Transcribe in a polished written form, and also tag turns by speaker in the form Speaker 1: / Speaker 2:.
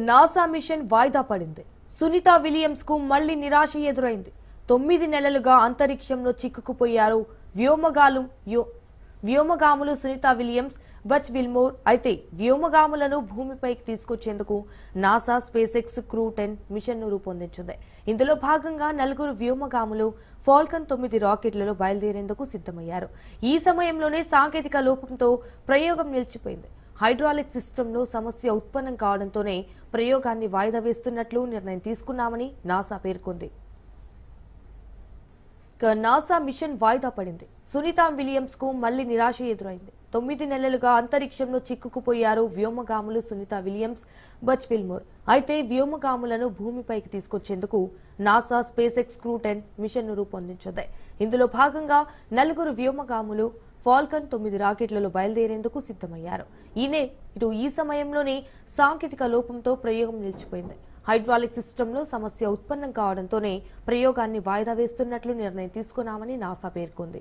Speaker 1: NASA machine వాయిదా పడింది. Sunitha Williams కు మళ్లీ నిరాశ ఎదురైంది. 9 నెలలుగా అంతరిక్షంలో చిక్కుకుపోయారు వ్యోమగాములు సునీత విలియమ్స్, బజ్ విల్మోర్. అయితే వ్యోమగాములను భూమిపైకి తీసుకొచ్చేందుకు NASA SpaceX crew 10 mission ను రూపొందించింది. ఇందులో భాగంగా 4 వ్యోమగాములు ఫాల్కన్ 9 రాకెట్లలో బయలుదేరేందుకు సిద్ధమయ్యారు. ఈ సమయంలోనే సాంకేతిక లోపంతో ప్రయోగం నిలిచిపోయింది. హైడ్రాలిక్ సిస్టంలో సమస్య ఉత్పన్నం కావడంతోనే ప్రయోగాన్ని వాయిదా వేస్తున్నట్లు నిర్ణయం తీసుకున్నామని నాసా పేర్కొంది. నాసా మిషన్ వాయిదా పడింది. సునీత విలియమ్స్ కు మళ్లీ నిరాశ ఎదురైంది. 9 నెలలుగా అంతరిక్షంలో చిక్కుకుపోయారు వ్యోమగాములు సునీత విలియమ్స్, బజ్ విల్మోర్. అయితే వ్యోమగాములను భూమిపైకి తీసుకొచ్చేందుకు NASA SpaceX crew 10 mission ను రూపొందించింది. ఇందులో భాగంగా 4 వ్యోమగాములు ఫాల్కన్ 9 రాకెట్లలో బయలుదేరేందుకు సిద్ధమయ్యారు. ఈ సమయంలోనే సాంకేతిక లోపంతో ప్రయోగం నిలిచిపోయింది. హైడ్రాలిక్ సిస్టంలో సమస్య ఉత్పన్నం కావడంతోనే ప్రయోగాన్ని వాయిదా వేస్తున్నట్లు నిర్ణయం తీసుకున్నామని నాసా పేర్కొంది.